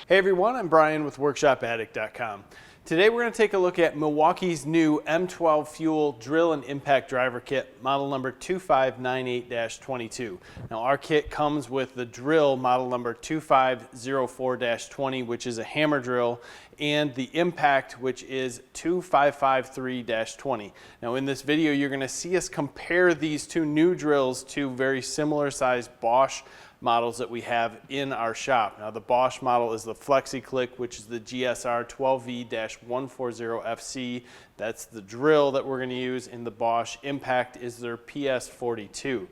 Hey everyone, I'm Brian with WorkshopAddict.com. Today we're going to take a look at Milwaukee's new M12 Fuel Drill and Impact Driver Kit, model number 2598-22. Now our kit comes with the drill model number 2504-20, which is a hammer drill, and the impact, which is 2553-20. Now in this video you're going to see us compare these two new drills to very similar sized Bosch models that we have in our shop. Now the Bosch model is the FlexiClick, which is the GSR 12V-140FC. That's the drill that we're going to use, and the Bosch Impact is their PS42.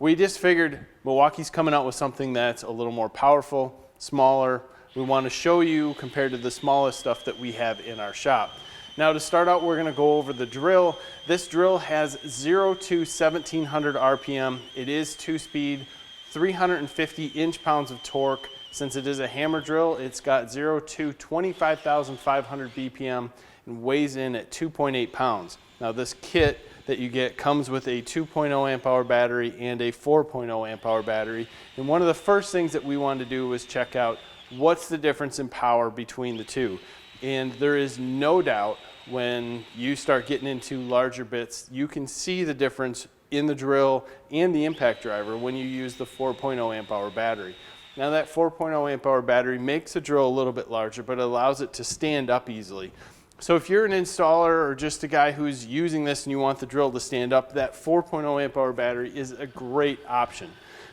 We just figured Milwaukee's coming out with something that's a little more powerful, smaller. We want to show you compared to the smallest stuff that we have in our shop. Now to start out, we're going to go over the drill. This drill has 0 to 1700 RPM. It is 2-speed. 350 inch-pounds of torque. Since it is a hammer drill, it's got 0 to 25,500 BPM and weighs in at 2.8 pounds. Now this kit that you get comes with a 2.0 amp hour battery and a 4.0 amp hour battery. And one of the first things that we wanted to do was check out what's the difference in power between the two. And there is no doubt when you start getting into larger bits, you can see the difference in the drill and the impact driver when you use the 4.0 amp hour battery. Now that 4.0 amp hour battery makes the drill a little bit larger, but it allows it to stand up easily. So if you're an installer or just a guy who's using this and you want the drill to stand up, that 4.0 amp hour battery is a great option.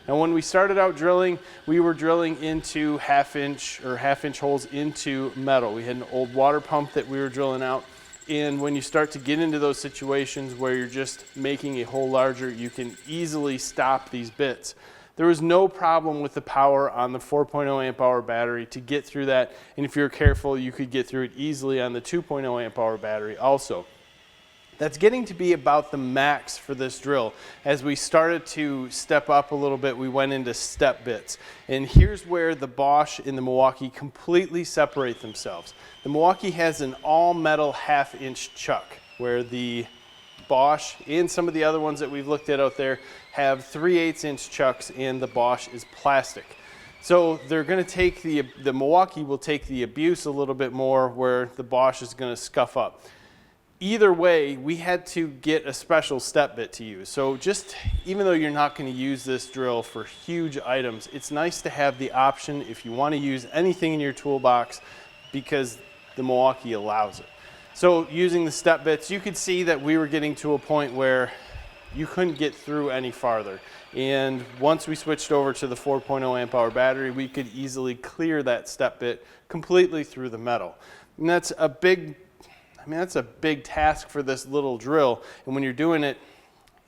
Now when we started out drilling, we were drilling into half-inch holes into metal. We had an old water pump that we were drilling out. And when you start to get into those situations where you're just making a hole larger, you can easily stop these bits. There was no problem with the power on the 4.0 amp hour battery to get through that. And if you're careful, you could get through it easily on the 2.0 amp hour battery also. That's getting to be about the max for this drill. As we started to step up a little bit, we went into step bits. And here's where the Bosch and the Milwaukee completely separate themselves. The Milwaukee has an all-metal half-inch chuck, where the Bosch and some of the other ones that we've looked at out there have 3/8 inch chucks, and the Bosch is plastic. So they're going to take the Milwaukee will take the abuse a little bit more, where the Bosch is going to scuff up. Either way, we had to get a special step bit to use. So just, even though you're not going to use this drill for huge items, it's nice to have the option if you want to use anything in your toolbox, because the Milwaukee allows it. So using the step bits, you could see that we were getting to a point where you couldn't get through any farther. And once we switched over to the 4.0 amp hour battery, we could easily clear that step bit completely through the metal. And that's a big task for this little drill. And when you're doing it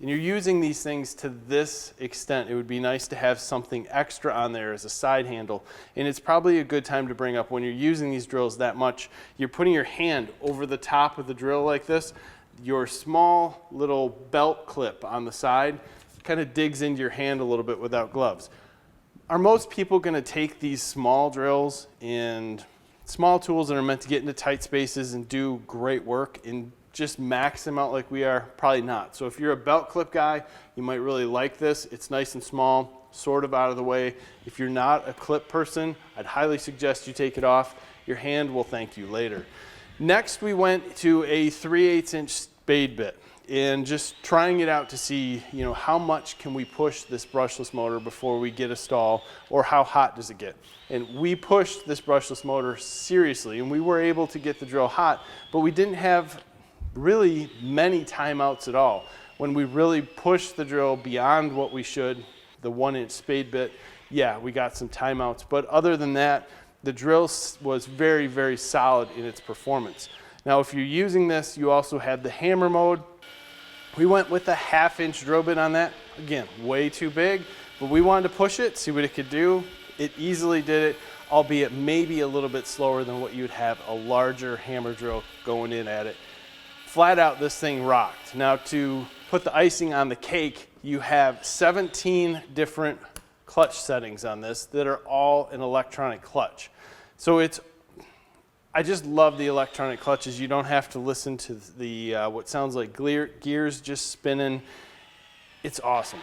and you're using these things to this extent, it would be nice to have something extra on there as a side handle. And it's probably a good time to bring up, when you're using these drills that much, you're putting your hand over the top of the drill like this, your small little belt clip on the side kind of digs into your hand a little bit without gloves. Are most people going to take these small drills and small tools that are meant to get into tight spaces and do great work and just max them out like we are? Probably not. So if you're a belt clip guy, you might really like this. It's nice and small, sort of out of the way. If you're not a clip person, I'd highly suggest you take it off. Your hand will thank you later. Next, we went to a 3/8 inch spade bit, and just trying it out to see, how much can we push this brushless motor before we get a stall, or how hot does it get? And we pushed this brushless motor seriously, and we were able to get the drill hot, but we didn't have really many timeouts at all. When we really pushed the drill beyond what we should, the 1-inch spade bit, yeah, we got some timeouts. But other than that, the drill was very, very solid in its performance. Now, if you're using this, you also had the hammer mode. We went with a 1/2-inch drill bit on that. Again, way too big, but we wanted to push it, see what it could do. It easily did it, albeit maybe a little bit slower than what you'd have a larger hammer drill going in at it. Flat out, this thing rocked. Now, to put the icing on the cake, you have 17 different clutch settings on this that are all an electronic clutch. So I just love the electronic clutches. You don't have to listen to the what sounds like gears just spinning. It's awesome.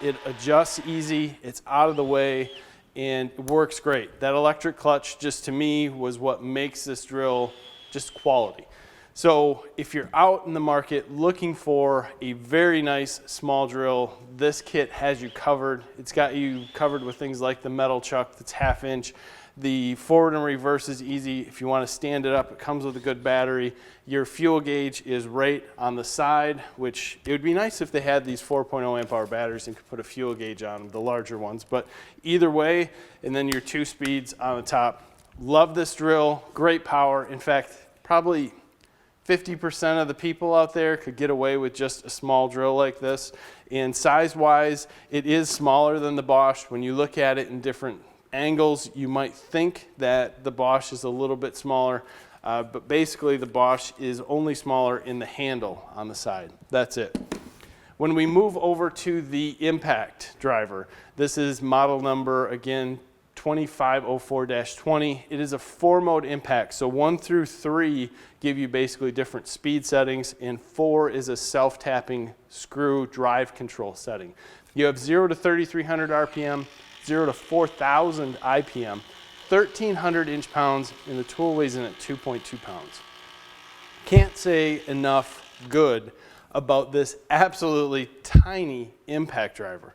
It adjusts easy, it's out of the way, and it works great. That electric clutch just to me was what makes this drill just quality. So if you're out in the market looking for a very nice small drill, this kit has you covered. It's got you covered with things like the metal chuck that's 1/2 inch. The forward and reverse is easy. If you want to stand it up, it comes with a good battery. Your fuel gauge is right on the side, which it would be nice if they had these 4.0 amp hour batteries and could put a fuel gauge on them, the larger ones. But either way, and then your 2 speeds on the top. Love this drill, great power. In fact, probably 50% of the people out there could get away with just a small drill like this. And size-wise, it is smaller than the Bosch. When you look at it in different angles, you might think that the Bosch is a little bit smaller, but basically the Bosch is only smaller in the handle on the side. That's it. When we move over to the impact driver, this is model number, again, 2504-20. It is a 4-mode impact, so 1 through 3 give you basically different speed settings, and 4 is a self-tapping screw drive control setting. You have 0 to 3,300 RPM, 0 to 4,000 IPM, 1,300 inch-pounds, and the tool weighs in at 2.2 pounds. Can't say enough good about this absolutely tiny impact driver.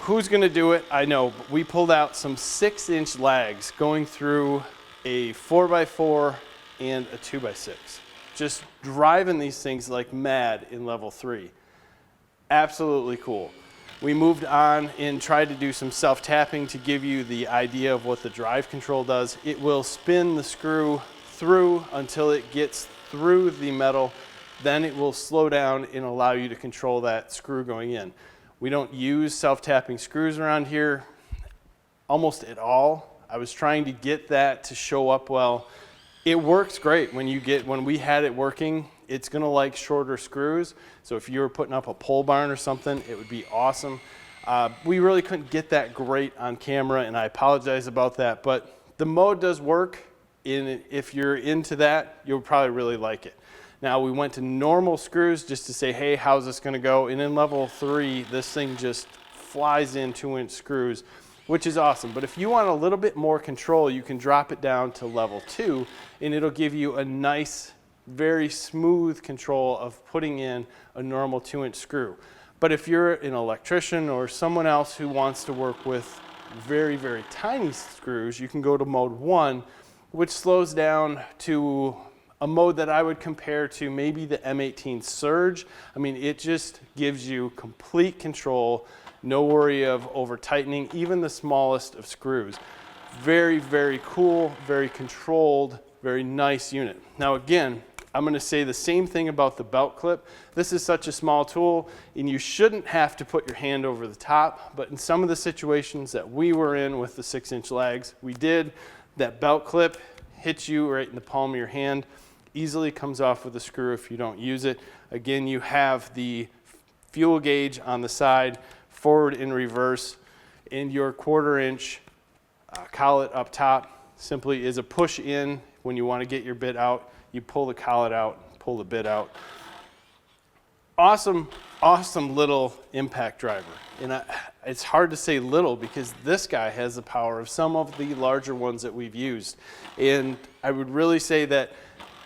Who's gonna do it? I know, but we pulled out some 6-inch lags going through a 4x4 and a 2x6. Just driving these things like mad in level 3. Absolutely cool. We moved on and tried to do some self-tapping to give you the idea of what the drive control does. It will spin the screw through until it gets through the metal. Then it will slow down and allow you to control that screw going in. We don't use self-tapping screws around here almost at all. I was trying to get that to show up well. It works great when we had it working. It's gonna like shorter screws. So if you were putting up a pole barn or something, it would be awesome. We really couldn't get that great on camera, and I apologize about that, but the mode does work. If you're into that, you'll probably really like it. Now we went to normal screws just to say, hey, how's this gonna go? And in level 3, this thing just flies in 2-inch screws, which is awesome. But if you want a little bit more control, you can drop it down to level 2, and it'll give you a nice, very smooth control of putting in a normal 2-inch screw. But if you're an electrician or someone else who wants to work with very, very tiny screws, you can go to mode 1, which slows down to a mode that I would compare to maybe the M18 Surge. I mean, it just gives you complete control, no worry of over tightening, even the smallest of screws. Very, very cool, very controlled, very nice unit. Now again, I'm gonna say the same thing about the belt clip. This is such a small tool, and you shouldn't have to put your hand over the top, but in some of the situations that we were in with the 6-inch lags, we did. That belt clip hits you right in the palm of your hand, easily comes off with a screw if you don't use it. Again, you have the fuel gauge on the side, forward and reverse, and your 1/4 inch collet up top simply is a push in. When you want to get your bit out, you pull the collet out, pull the bit out. Awesome, awesome little impact driver. And it's hard to say little because this guy has the power of some of the larger ones that we've used. And I would really say that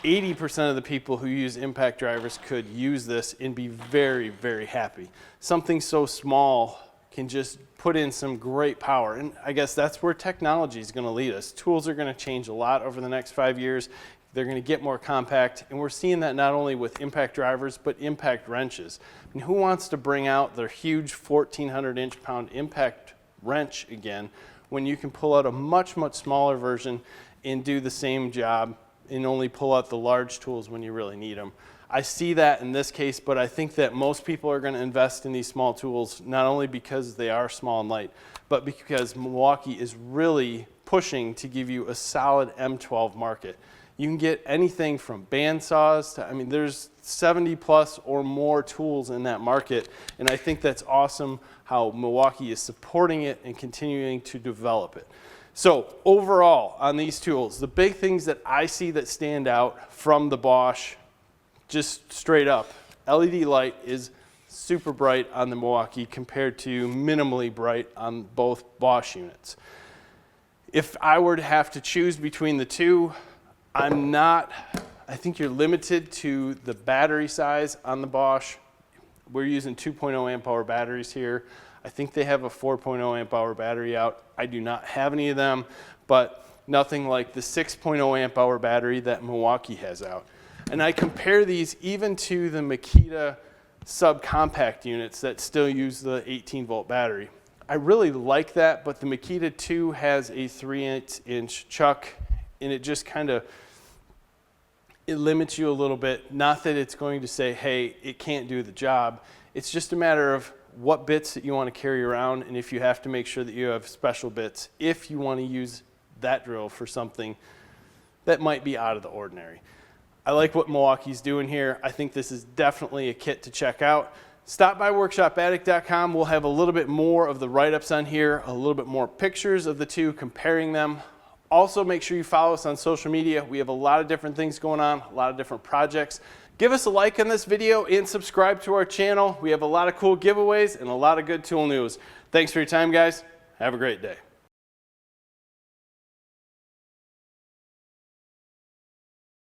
80% of the people who use impact drivers could use this and be very, very happy. Something so small can just put in some great power. And I guess that's where technology is going to lead us. Tools are going to change a lot over the next 5 years. They're going to get more compact, and we're seeing that not only with impact drivers, but impact wrenches. And who wants to bring out their huge 1,400 inch-pound impact wrench again when you can pull out a much, much smaller version and do the same job and only pull out the large tools when you really need them? I see that in this case, but I think that most people are going to invest in these small tools, not only because they are small and light, but because Milwaukee is really pushing to give you a solid M12 market. You can get anything from bandsaws to, I mean, there's 70 plus or more tools in that market, and I think that's awesome how Milwaukee is supporting it and continuing to develop it. So overall on these tools, the big things that I see that stand out from the Bosch, just straight up, LED light is super bright on the Milwaukee compared to minimally bright on both Bosch units. If I were to have to choose between the two, I think you're limited to the battery size on the Bosch. We're using 2.0 amp hour batteries here. I think they have a 4.0 amp hour battery out. I do not have any of them, but nothing like the 6.0 amp hour battery that Milwaukee has out. And I compare these even to the Makita subcompact units that still use the 18 volt battery. I really like that, but the Makita 2 has a 3/8" chuck, and it just kind of, it limits you a little bit. Not that it's going to say, hey, it can't do the job. It's just a matter of what bits that you want to carry around, and if you have to make sure that you have special bits if you want to use that drill for something that might be out of the ordinary. I like what Milwaukee's doing here. I think this is definitely a kit to check out. Stop by WorkshopAddict.com. We'll have a little bit more of the write-ups on here, a little bit more pictures of the two, comparing them. Also, make sure you follow us on social media. We have a lot of different things going on, a lot of different projects. Give us a like on this video and subscribe to our channel. We have a lot of cool giveaways and a lot of good tool news. Thanks for your time, guys. Have a great day.